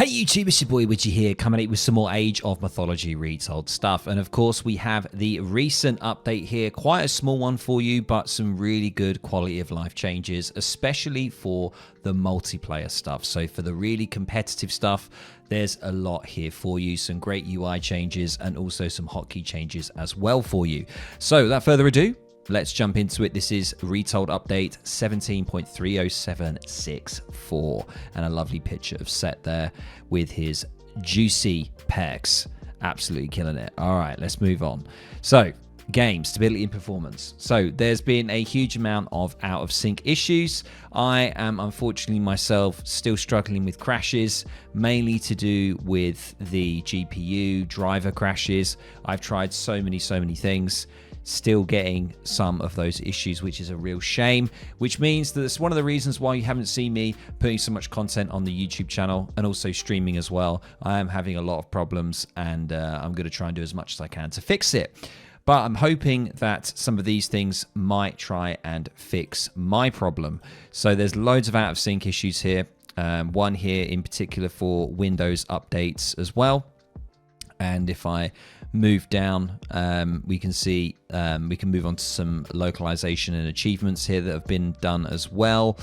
Hey YouTube, it's your boy Widgie here, coming at you with some more Age of Mythology Retold stuff. And of course, we have the recent update here, quite a small one for you, but some really good quality of life changes, especially for the multiplayer stuff. So for the really competitive stuff, there's a lot here for you, some great UI changes and also some hotkey changes as well for you. So without further ado, let's jump into it. This is Retold update 17.30764 and a lovely picture of Set there with his juicy pecs. Absolutely killing it. All right, let's move on. So game stability and performance. So there's been a huge amount of out of sync issues. I am unfortunately myself still struggling with crashes, mainly to do with the GPU driver crashes. I've tried so many things, still getting some of those issues, which is a real shame, which means that it's one of the reasons why you haven't seen me putting so much content on the YouTube channel and also streaming as well. I am having a lot of problems, and I'm going to try and do as much as I can to fix it. But I'm hoping that some of these things might try and fix my problem. So there's loads of out of sync issues here. One here in particular for Windows updates as well. And if I move down, we can see we can move on to some localization and achievements here that have been done as well.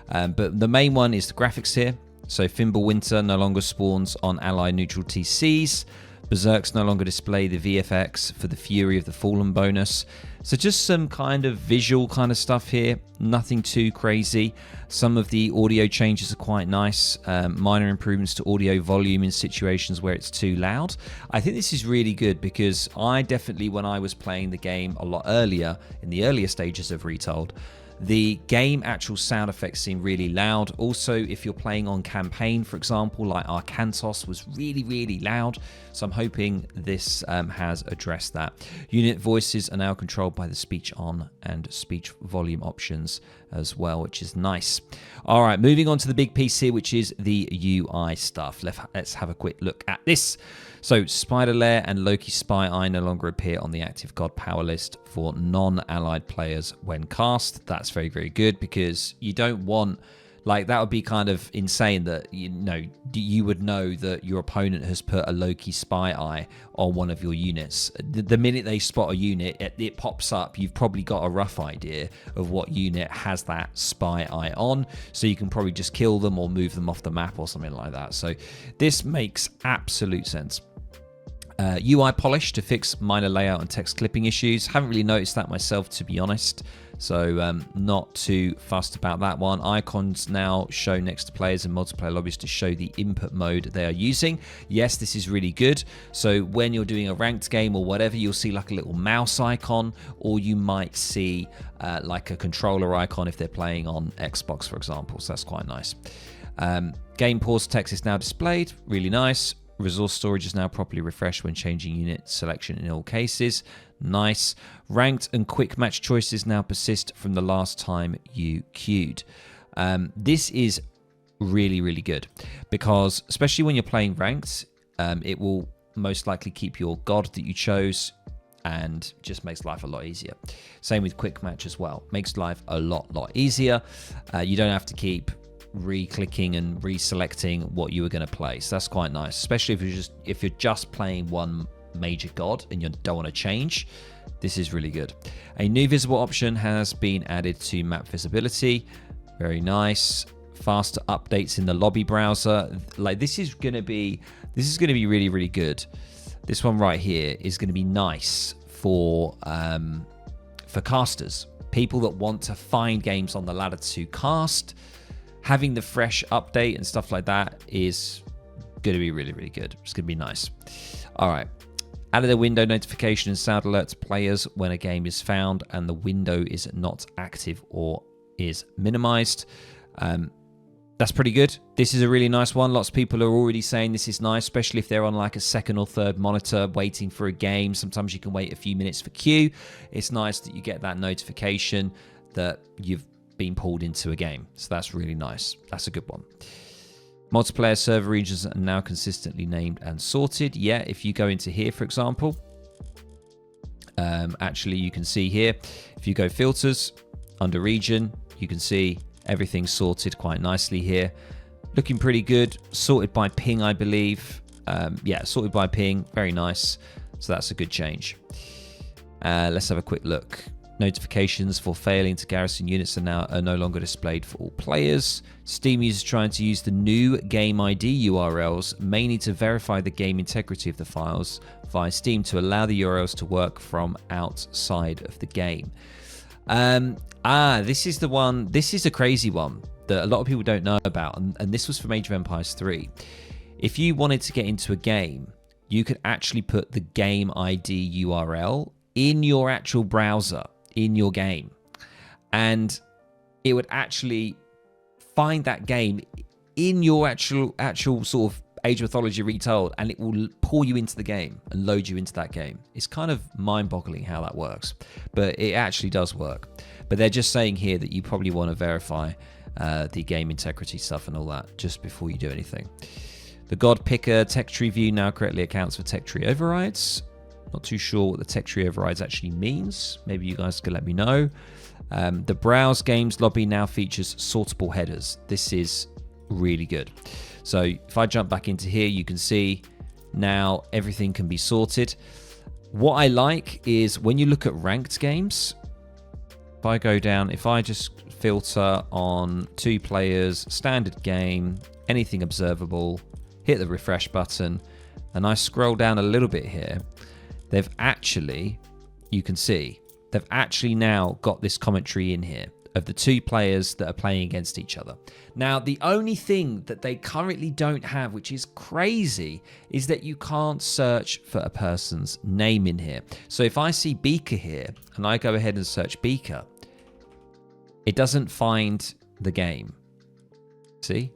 But the main one is the graphics here. So Fimbulwinter no longer spawns on ally neutral TCs. Berserks no longer display the VFX for the Fury of the Fallen bonus. So just some kind of visual kind of stuff here. Nothing too crazy. Some of the audio changes are quite nice. Minor improvements to audio volume in situations where it's too loud. I think this is really good because I definitely, when I was playing the game a lot earlier, in the earlier stages of Retold, the game actual sound effects seem really loud. Also, if you're playing on campaign, for example, like Arkantos was really loud. So I'm hoping this has addressed that. Unit voices are now controlled by the speech on and speech volume options as well, which is nice. All right, moving on to the big piece here, which is the UI stuff. Let's have a quick look at this. So Spider Lair and Loki Spy Eye no longer appear on the active god power list for non-allied players when cast. That's very good, because you don't want, like, that would be kind of insane that you would know that your opponent has put a Loki Spy Eye on one of your units. The minute they spot a unit, it pops up. You've probably got a rough idea of what unit has that Spy Eye on, so you can probably just kill them or move them off the map or something like that. So this makes absolute sense. UI polish to fix minor layout and text clipping issues. Haven't really noticed that myself, to be honest. So not too fussed about that one. Icons now show next to players in multiplayer lobbies to show the input mode they are using. Yes, this is really good. So when you're doing a ranked game or whatever, you'll see like a little mouse icon, or you might see like a controller icon if they're playing on Xbox, for example. So that's quite nice. Game pause text is now displayed. Really nice. Resource storage is now properly refreshed when changing unit selection in all cases. Nice. Ranked and quick match choices now persist from the last time you queued. This is really good, because especially when you're playing ranked, it will most likely keep your god that you chose and just makes life a lot easier. Same with quick match as well. Makes life a lot easier. You don't have to keep re-clicking and reselecting what you were going to play. So that's quite nice, especially if you're just playing one major god and you don't want to change. This is really good. A new visible option has been added to map visibility. Very nice. Faster updates in the lobby browser. Like, this is going to be really good. This one right here is going to be nice for casters, people that want to find games on the ladder to cast. Having the fresh update and stuff like that is going to be really good. It's going to be nice. All right. Added a window notification and sound alert to players when a game is found and the window is not active or is minimized. That's pretty good. This is a really nice one. Lots of people are already saying this is nice, especially if they're on like a second or third monitor waiting for a game. Sometimes you can wait a few minutes for queue. It's nice that you get that notification that you've been pulled into a game. So that's really nice. That's a good one. Multiplayer server regions are now consistently named and sorted. Yeah, if you go into here, for example, actually you can see here, if you go filters under region, you can see everything's sorted quite nicely here. looking pretty good. Sorted by ping, I believe. Yeah, sorted by ping. Very nice. So that's a good change. Let's have a quick look. Notifications for failing to garrison units are no longer displayed for all players. Steam users trying to use the new game ID URLs mainly to verify the game integrity of the files via Steam to allow the URLs to work from outside of the game. This is the one. This is a crazy one that a lot of people don't know about, and this was from Age of Empires 3. If you wanted to get into a game, you could actually put the game ID URL in your actual browser in your game, and it would actually find that game in your actual sort of Age of Mythology Retold, and it will pull you into the game and load you into that game. It's kind of mind-boggling how that works, but it actually does work. But they're just saying here that you probably want to verify the game integrity stuff and all that just before you do anything. The God Picker tech tree view now correctly accounts for tech tree overrides. Not too sure what the tech tree overrides actually means. Maybe you guys can let me know. The Browse Games lobby now features sortable headers. This is really good. So if I jump back into here, you can see now everything can be sorted. What I like is when you look at ranked games, if I go down, if I just filter on 2 players, standard game, anything observable, hit the refresh button, and I scroll down a little bit here, they've actually, you can see, they've actually now got this commentary in here of the 2 players that are playing against each other. Now, the only thing that they currently don't have, which is crazy, is that you can't search for a person's name in here. So if I see Beaker here and I go ahead and search Beaker, it doesn't find the game. See?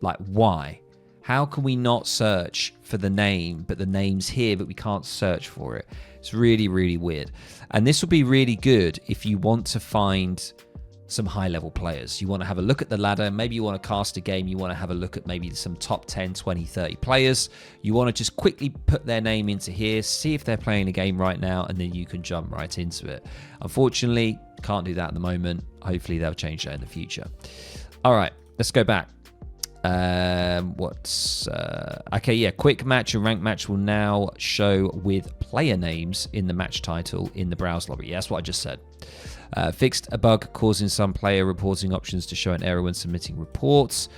Like, why? How can we not search for the name, but the name's here, but we can't search for it? It's really, really weird. And this will be really good if you want to find some high-level players. You want to have a look at the ladder. Maybe you want to cast a game. You want to have a look at maybe some top 10, 20, 30 players. You want to just quickly put their name into here, see if they're playing a game right now, and then you can jump right into it. Unfortunately, can't do that at the moment. Hopefully, they'll change that in the future. All right, let's go back. Okay, yeah, quick match and rank match will now show with player names in the match title in the browse lobby. Yeah, that's what I just said. Fixed a bug causing some player reporting options to show an error when submitting reports.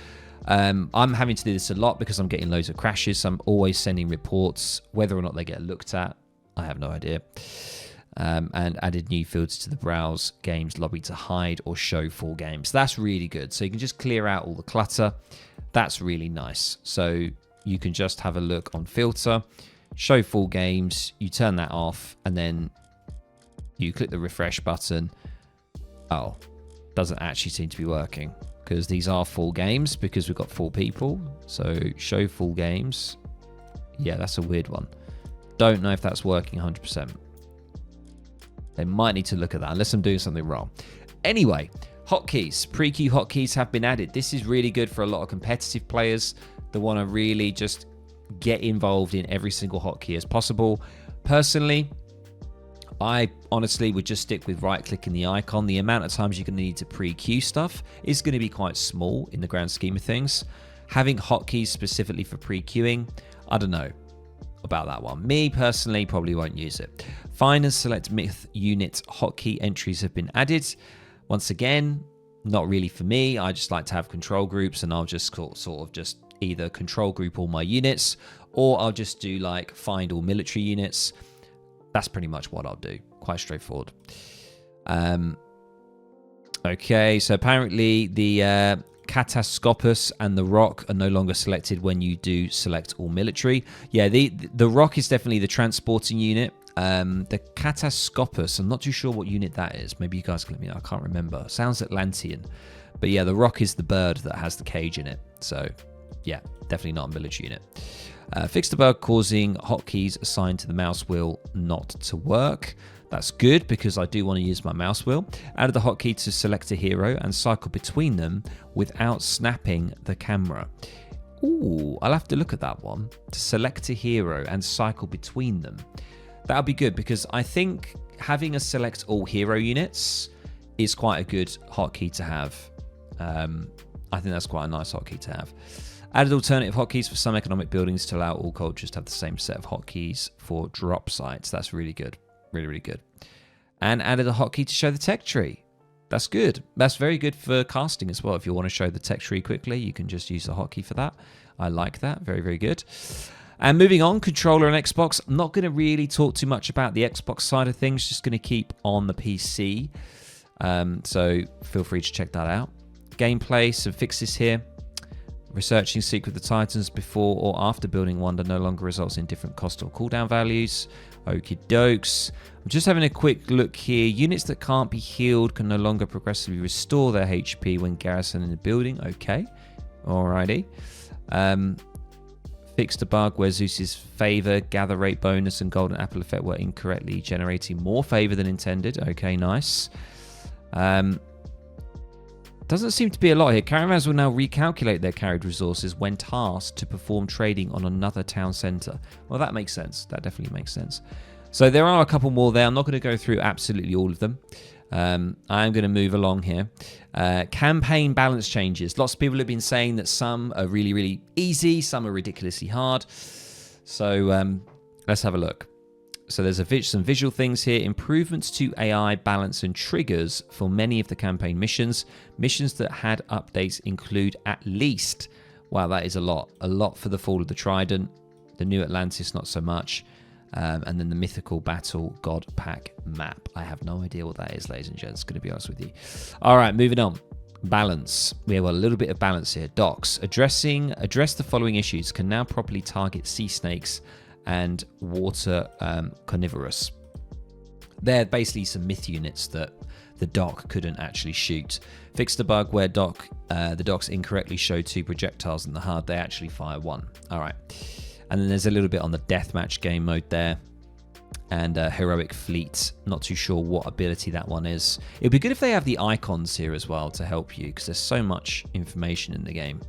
I'm having to do this a lot because I'm getting loads of crashes, so I'm always sending reports. Whether or not they get looked at, I have no idea. And added new fields to the browse games lobby to hide or show full games. That's really good. So you can just clear out all the clutter. That's really nice. So you can just have a look on filter, show full games, you turn that off, and then you click the refresh button. Oh, doesn't actually seem to be working because these are full games because we've got 4 people. So show full games. Yeah, that's a weird one. Don't know if that's working 100%. They might need to look at that unless I'm doing something wrong. Anyway, hotkeys. Pre-queue hotkeys have been added. This is really good for a lot of competitive players that want to really just get involved in every single hotkey as possible. Personally, I honestly would just stick with right-clicking the icon. The amount of times you're going to need to pre-queue stuff is going to be quite small in the grand scheme of things. Having hotkeys specifically for pre-queuing, I don't know about that one. Me personally probably won't use it. Find and select myth unit hotkey entries have been added. Once again, not really for me. I just like to have control groups, and I'll just sort of just either control group all my units, or I'll just do like find all military units. That's pretty much what I'll do. Quite straightforward. Okay, so apparently the Catascopus and the Rock are no longer selected when you do select all military. Yeah, the Rock is definitely the transporting unit. The Catascopus, I'm not too sure what unit that is. Maybe you guys can let me know. I can't remember. Sounds Atlantean. But yeah, the Rock is the bird that has the cage in it. So yeah, definitely not a military unit. Fixed a bug causing hotkeys assigned to the mouse wheel not to work. That's good because I do want to use my mouse wheel. Added the hotkey to select a hero and cycle between them without snapping the camera. Ooh, I'll have to look at that one. To select a hero and cycle between them. That'll be good because I think having a select all hero units is quite a good hotkey to have. I think that's quite a nice hotkey to have. Added alternative hotkeys for some economic buildings to allow all cultures to have the same set of hotkeys for drop sites. That's really good. Really, really good. And added a hotkey to show the tech tree. That's good. That's very good for casting as well. If you want to show the tech tree quickly, you can just use the hotkey for that. I like that. Very, very good. And moving on, controller and Xbox. I'm not going to really talk too much about the Xbox side of things. Just going to keep on the PC. So feel free to check that out. Gameplay, some fixes here. Researching Secret of the Titans before or after building Wonder no longer results in different cost or cooldown values. Okie dokes. I'm just having a quick look here. Units that can't be healed can no longer progressively restore their HP when garrisoning the building. Okay. Alrighty. Fixed a bug where Zeus's favor, gather rate bonus, and golden apple effect were incorrectly generating more favor than intended. Okay, nice. Doesn't seem to be a lot here. Caravans will now recalculate their carried resources when tasked to perform trading on another town centre. Well, that makes sense. That definitely makes sense. So there are a couple more there. I'm not going to go through absolutely all of them. I'm going to move along here. Campaign balance changes. Lots of people have been saying that some are really, really easy. Some are ridiculously hard. So let's have a look. So there's some visual things here. Improvements to AI, balance, and triggers for many of the campaign missions. Missions that had updates include at least... Wow, that is a lot. A lot for the Fall of the Trident. The New Atlantis, not so much. And then the Mythical Battle God Pack map. I have no idea what that is, ladies and gents. Going to be honest with you. All right, moving on. Balance. We have a little bit of balance here. Docks. Address the following issues. Can now properly target sea snakes and water carnivorous. They're basically some myth units that the dock couldn't actually shoot. Fixed the bug where the docks incorrectly show 2 projectiles in the HUD. They actually fire 1. All right. And then there's a little bit on the deathmatch game mode there. And heroic fleet. Not too sure what ability that one is. It'd be good if they have the icons here as well to help you, because there's so much information in the game.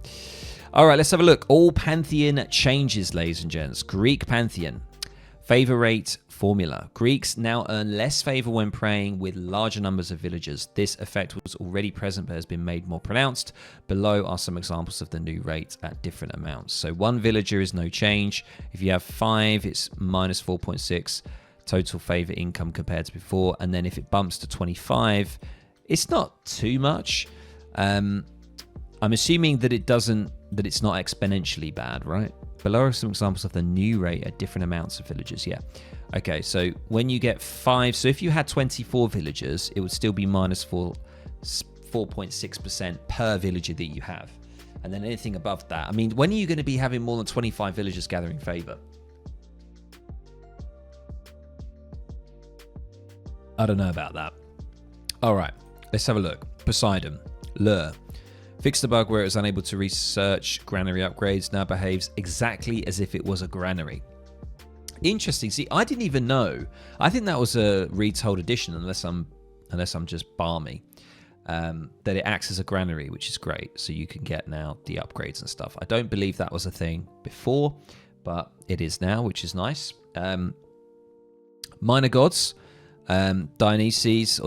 All right, let's have a look. All pantheon changes, ladies and gents. Greek pantheon. Favor rate formula. Greeks now earn less favor when praying with larger numbers of villagers. This effect was already present but has been made more pronounced. Below are some examples of the new rate at different amounts. So 1 villager is no change. If you have 5, it's minus 4.6 total favor income compared to before. And then if it bumps to 25, it's not too much. I'm assuming that it's not exponentially bad, right? Below are some examples of the new rate at different amounts of villagers. Yeah. Okay, so when you get 5, so if you had 24 villagers, it would still be minus 4.6% per villager that you have. And then anything above that. I mean, when are you going to be having more than 25 villagers gathering favor? I don't know about that. All right, let's have a look. Poseidon. Lure. Fixed the bug where it was unable to research granary upgrades. Now behaves exactly as if it was a granary. Interesting. See, I didn't even know. I think that was a retold edition, unless I'm just balmy. That it acts as a granary, which is great. So you can get now the upgrades and stuff. I don't believe that was a thing before, but it is now, which is nice. Minor gods. Dionysus,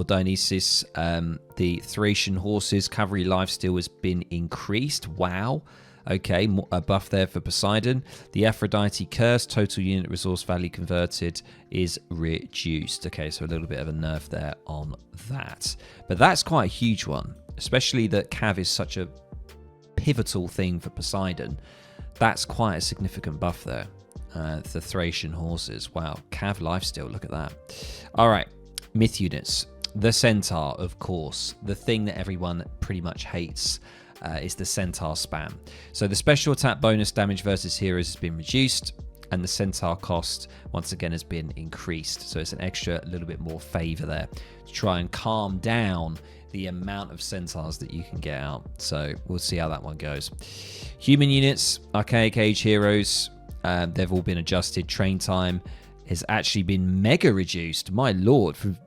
the Thracian horses, cavalry lifesteal has been increased. Wow. Okay, a buff there for Poseidon. The Aphrodite curse, total unit resource value converted, is reduced. Okay, so a little bit of a nerf there on that. But that's quite a huge one, especially that Cav is such a pivotal thing for Poseidon. That's quite a significant buff there. The Thracian horses. Wow. Cav lifesteal. Look at that. All right. Myth units. The Centaur, of course. The thing that everyone pretty much hates is the Centaur spam. So the special attack bonus damage versus heroes has been reduced, and the Centaur cost, once again, has been increased. So it's an extra little bit more favor there to try and calm down the amount of centaurs that you can get out. So we'll see how that one goes. Human units. Archaic age heroes. They've all been adjusted. Train time has actually been mega reduced. My lord, from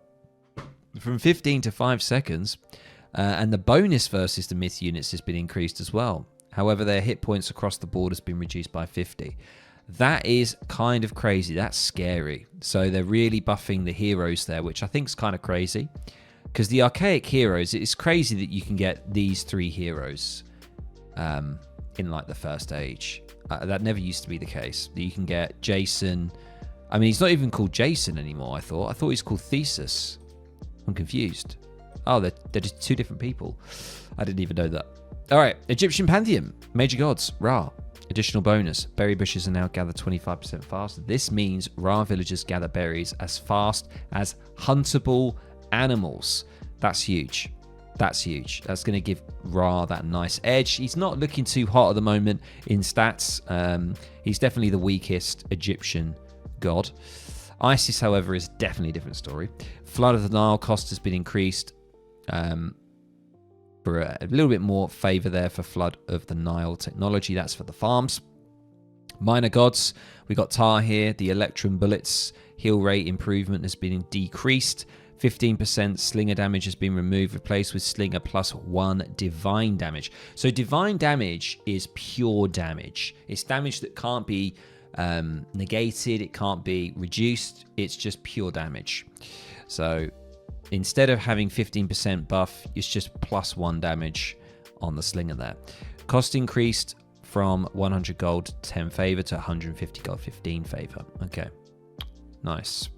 15 to 5 seconds. And the bonus versus the myth units has been increased as well. However, their hit points across the board has been reduced by 50. That is kind of crazy. That's scary. So they're really buffing the heroes there, which I think is kind of crazy. Because the archaic heroes, it's crazy that you can get these 3 heroes in like the first age. That never used to be the case. You can get Jason. I mean, he's not even called Jason anymore. I thought he's called Thesis. I'm confused. Oh, they're just two different people. I didn't even know that. All right, Egyptian pantheon, major gods, Ra. Additional bonus: berry bushes are now gathered 25% faster. This means Ra villagers gather berries as fast as huntable animals. That's huge. That's huge. That's going to give Ra that nice edge. He's not looking too hot at the moment in stats. He's definitely the weakest Egyptian god. Isis, however, is definitely a different story. Flood of the Nile cost has been increased for a little bit more favor there for Flood of the Nile technology. That's for the farms. Minor gods, we got Tar here. The Electrum bullets heal rate improvement has been decreased. 15% slinger damage has been removed, replaced with slinger +1 divine damage. So divine damage is pure damage. It's damage that can't be negated, it can't be reduced, it's just pure damage. So instead of having 15% buff, it's just +1 damage on the slinger there. Cost increased from 100 gold 10 favor to 150 gold 15 favor. Okay, nice.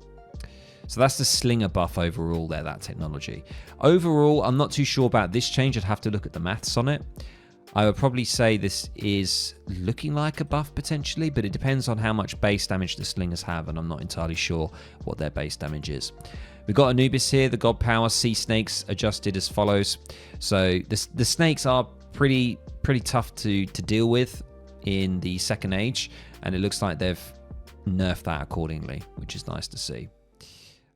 So that's the slinger buff overall there, that technology. Overall, I'm not too sure about this change. I'd have to look at the maths on it. I would probably say this is looking like a buff potentially, but it depends on how much base damage the slingers have, and I'm not entirely sure what their base damage is. We've got Anubis here, the god power, sea snakes adjusted as follows. So the snakes are pretty tough to deal with in the second age, and it looks like they've nerfed that accordingly, which is nice to see.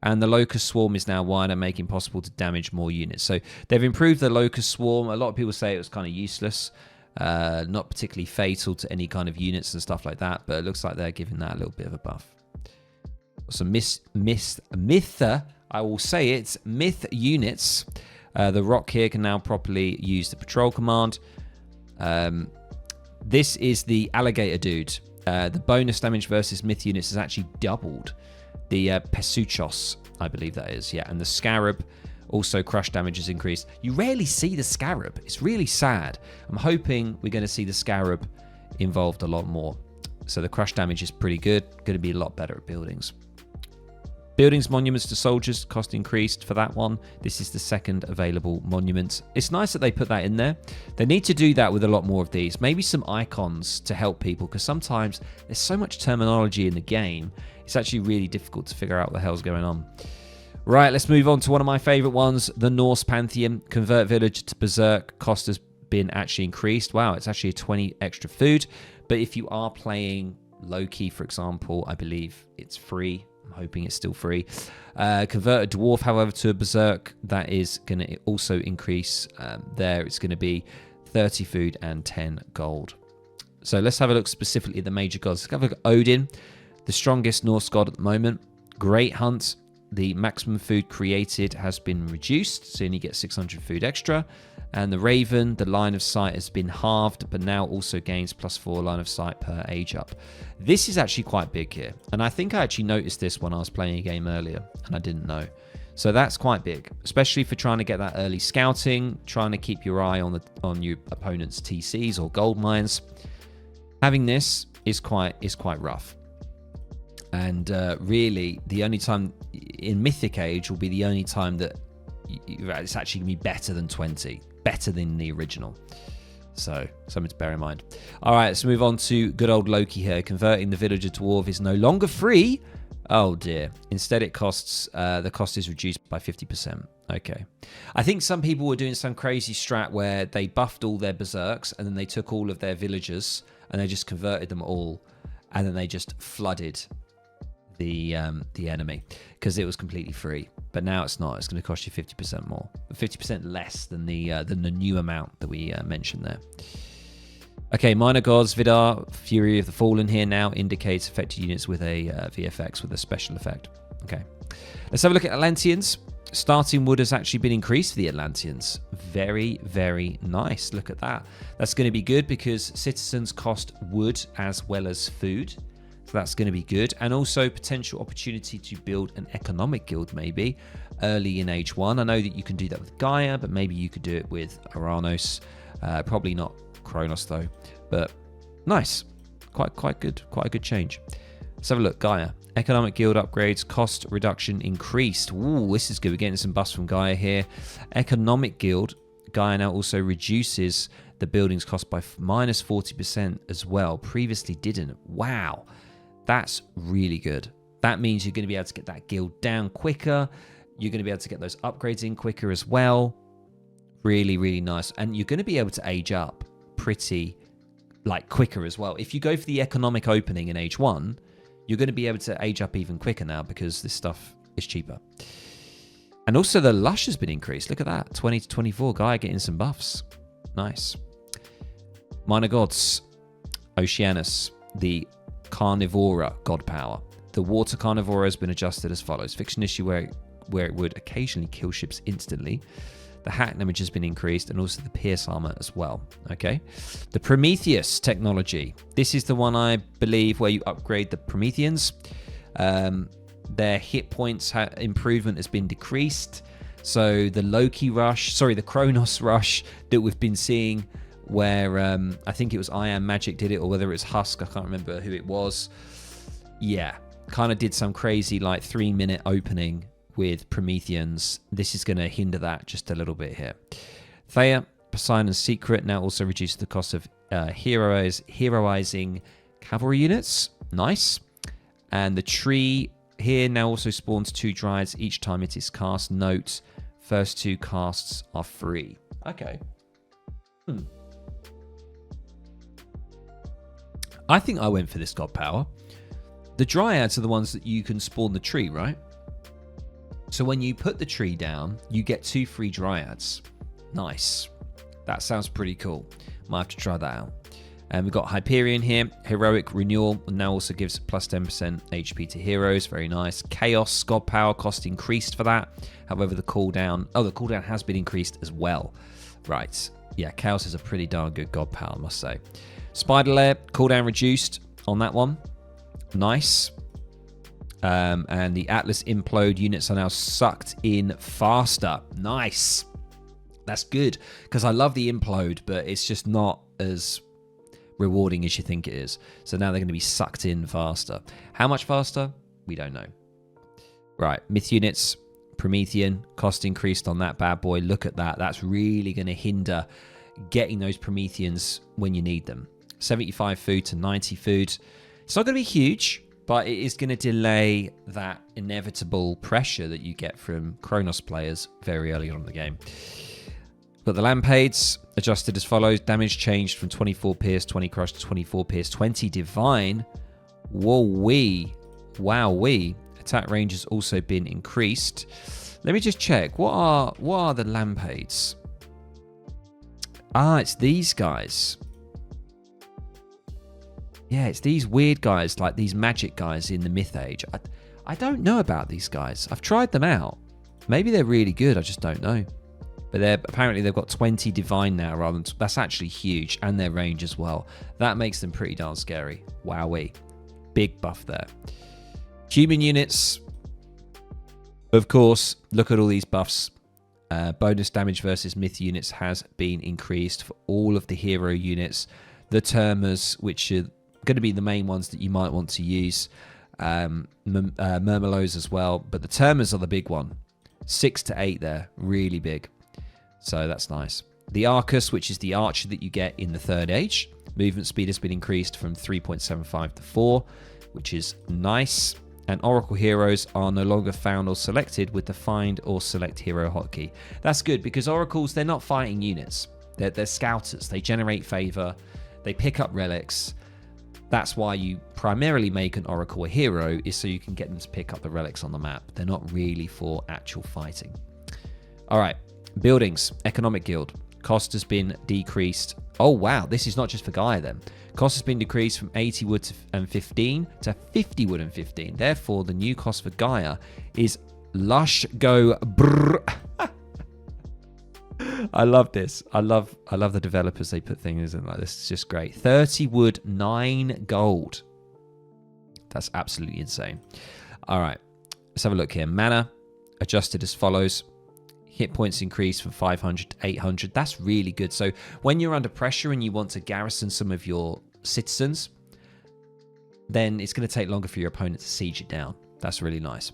And the Locust Swarm is now wider, making it possible to damage more units. So they've improved the Locust Swarm. A lot of people say it was kind of useless, not particularly fatal to any kind of units and stuff like that, but it looks like they're giving that a little bit of a buff. Some myth, I will say it's myth units. The Rock here can now properly use the patrol command. This is the alligator dude. The bonus damage versus myth units has actually doubled. The Pesuchos, I believe that is, yeah. And the Scarab, also crush damage has increased. You rarely see the Scarab. It's really sad. I'm hoping we're going to see the Scarab involved a lot more. So the crush damage is pretty good. Going to be a lot better at buildings. Buildings monuments to soldiers, cost increased for that one. This is the second available monument. It's nice that they put that in there. They need to do that with a lot more of these. Maybe some icons to help people, because sometimes there's so much terminology in the game. It's actually really difficult to figure out what the hell's going on. Right, let's move on to one of my favorite ones, the Norse pantheon. Convert village to berserk. Cost has been actually increased. Wow, it's actually a 20 extra food. But if you are playing Loki, for example, I believe it's free. I'm hoping it's still free. Convert a dwarf, however, to a berserk. That is going to also increase there. It's going to be 30 food and 10 gold. So let's have a look specifically at the major gods. Let's have a look at Odin, the strongest Norse god at the moment. Great hunt. The maximum food created has been reduced, so you only get 600 food extra. And the Raven, the line of sight has been halved, but now also gains +4 line of sight per age up. This is actually quite big here. And I think I actually noticed this when I was playing a game earlier, and I didn't know. So that's quite big, especially for trying to get that early scouting, trying to keep your eye on your opponent's TCs or gold mines. Having this is quite rough. And really, the only time in Mythic Age will be the only time that it's actually going to be better than 20. Better than the original. So, something to bear in mind. All right, let's move on to good old Loki here. Converting the villager dwarf is no longer free. Oh, dear. Instead, it costs... the cost is reduced by 50%. Okay. I think some people were doing some crazy strat where they buffed all their berserks and then they took all of their villagers and they just converted them all. And then they just flooded the enemy because it was completely free. But now it's not. It's going to cost you 50% more, 50% less than the new amount that we mentioned there. Okay, minor gods, Vidar, Fury of the Fallen here now indicates affected units with a VFX with a special effect. Okay, let's have a look at Atlanteans. Starting wood has actually been increased for the Atlanteans. Very, very nice. Look at that. That's going to be good because citizens cost wood as well as food. So that's going to be good. And also potential opportunity to build an economic guild maybe early in Age 1. I know that you can do that with Gaia, but maybe you could do it with Aranos. Probably not Kronos though. But nice. Quite good. Quite a good change. Let's have a look. Gaia. Economic guild upgrades. Cost reduction increased. Ooh, this is good. We're getting some buffs from Gaia here. Economic guild. Gaia now also reduces the building's cost by minus 40% as well. Previously didn't. Wow. That's really good. That means you're going to be able to get that guild down quicker. You're going to be able to get those upgrades in quicker as well. Really, really nice. And you're going to be able to age up pretty quicker as well. If you go for the economic opening in age 1, you're going to be able to age up even quicker now because this stuff is cheaper. And also the lush has been increased. Look at that. 20 to 24. Gaia getting some buffs. Nice. Minor gods. Oceanus. The carnivora god power. The water carnivora has been adjusted as follows. Fiction issue where it would occasionally kill ships instantly. The hack damage has been increased, and also the pierce armor as well. Okay. The Prometheus technology. This is the one, I believe, where you upgrade the Prometheans. Their hit points improvement has been decreased. So the Kronos rush that we've been seeing, where I think it was AoM Magic did it, or whether it's Husk, I can't remember who it was. Yeah, kind of did some crazy 3-minute opening with Prometheans. This is going to hinder that just a little bit here. Thea, Poseidon's Secret, now also reduces the cost of heroizing cavalry units. Nice. And the tree here now also spawns 2 Dryads each time it is cast. Note, first 2 casts are free. Okay. I think I went for this god power. The Dryads are the ones that you can spawn the tree, right? So when you put the tree down, you get 2 free Dryads. Nice. That sounds pretty cool. Might have to try that out. And we've got Hyperion here. Heroic Renewal now also gives plus 10% HP to heroes. Very nice. Chaos God Power cost increased for that. However, the cooldown has been increased as well. Right. Yeah, Chaos is a pretty darn good God Power, I must say. Spider Lair, cooldown reduced on that one. Nice. And the Atlas Implode units are now sucked in faster. Nice. That's good, because I love the Implode, but it's just not as rewarding as you think it is. So now they're going to be sucked in faster. How much faster? We don't know. Right, Myth units, Promethean, cost increased on that bad boy. Look at that. That's really going to hinder getting those Prometheans when you need them. 75 food to 90 food. It's not going to be huge, but it is going to delay that inevitable pressure that you get from Kronos players very early on in the game. But the Lampades adjusted as follows. Damage changed from 24 pierce, 20 crush to 24 pierce, 20 divine. Whoa-wee. Wow-wee. Attack range has also been increased. Let me just check. What are the Lampades? Ah, it's these guys. Yeah, it's these weird guys, like these magic guys in the Myth Age. I don't know about these guys. I've tried them out. Maybe they're really good. I just don't know. But apparently they've got 20 divine now rather than... That's actually huge. And their range as well. That makes them pretty darn scary. Wowee. Big buff there. Human units. Of course, look at all these buffs. Bonus damage versus myth units has been increased for all of the hero units. The Termers, which are going to be the main ones that you might want to use. Murmelows as well. But the Termers are the big one. 6 to 8 there. Really big. So that's nice. The Arcus, which is the archer that you get in the Third Age. Movement speed has been increased from 3.75 to 4, which is nice. And Oracle heroes are no longer found or selected with the Find or Select Hero hotkey. That's good, because Oracles, they're not fighting units. They're scouters. They generate favor. They pick up relics. That's why you primarily make an Oracle a hero, is so you can get them to pick up the relics on the map. They're not really for actual fighting. All right. Buildings. Economic Guild. Cost has been decreased. Oh, wow. This is not just for Gaia then. Cost has been decreased from 80 wood and 15 to 50 wood and 15. Therefore, the new cost for Gaia is Lush Go Brrr. I love this. I love the developers. They put things in like this. It's just great. 30 wood, 9 gold. That's absolutely insane. All right. Let's have a look here. Mana adjusted as follows. Hit points increase from 500 to 800. That's really good. So when you're under pressure and you want to garrison some of your citizens, then it's going to take longer for your opponent to siege it down. That's really nice.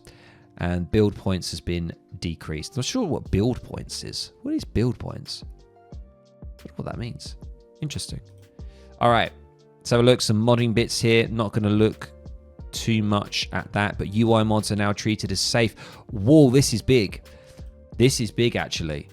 And build points has been decreased. I'm not sure what build points is. What is build points? I wonder what that means. Interesting. All right. Let's have a look. Some modding bits here. Not going to look too much at that, but UI mods are now treated as safe. Whoa, this is big. This is big, actually.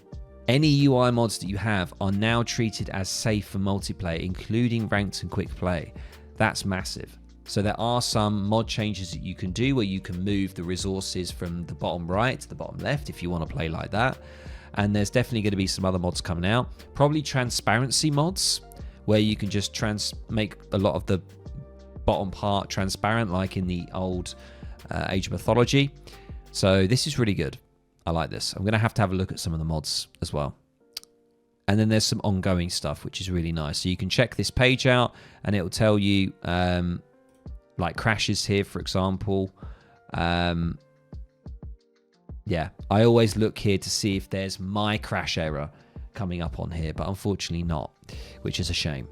Any UI mods that you have are now treated as safe for multiplayer, including ranked and quick play. That's massive. So there are some mod changes that you can do where you can move the resources from the bottom right to the bottom left if you want to play like that. And there's definitely going to be some other mods coming out. Probably transparency mods, where you can just make a lot of the bottom part transparent, like in the old Age of Mythology. So this is really good. I like this. I'm going to have a look at some of the mods as well. And then there's some ongoing stuff, which is really nice. So you can check this page out and it will tell you like crashes here, for example. Yeah, I always look here to see if there's my crash error coming up on here, but unfortunately not, which is a shame.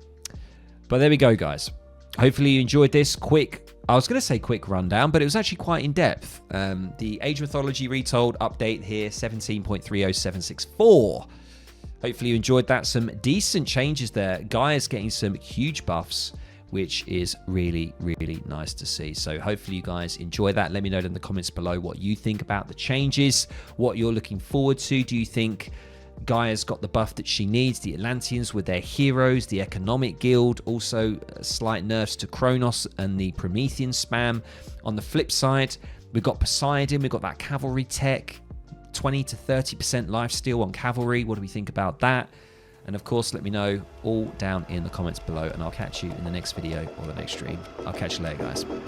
But there we go, guys. Hopefully you enjoyed this quick, I was going to say quick rundown, but it was actually quite in depth. The Age of Mythology Retold update here, 17.30764. Hopefully you enjoyed that. Some decent changes there. Gaia's getting some huge buffs, which is really, really nice to see. So hopefully you guys enjoy that. Let me know in the comments below what you think about the changes, what you're looking forward to. Do you think Gaia's got the buff that she needs? The Atlanteans with their heroes, the Economic Guild, also slight nerfs to Kronos and the Promethean spam. On the flip side, we've got Poseidon, we've got that cavalry tech, 20 to 30% lifesteal on cavalry. What do we think about that? And of course, let me know all down in the comments below, and I'll catch you in the next video or the next stream. I'll catch you later, guys. Bye.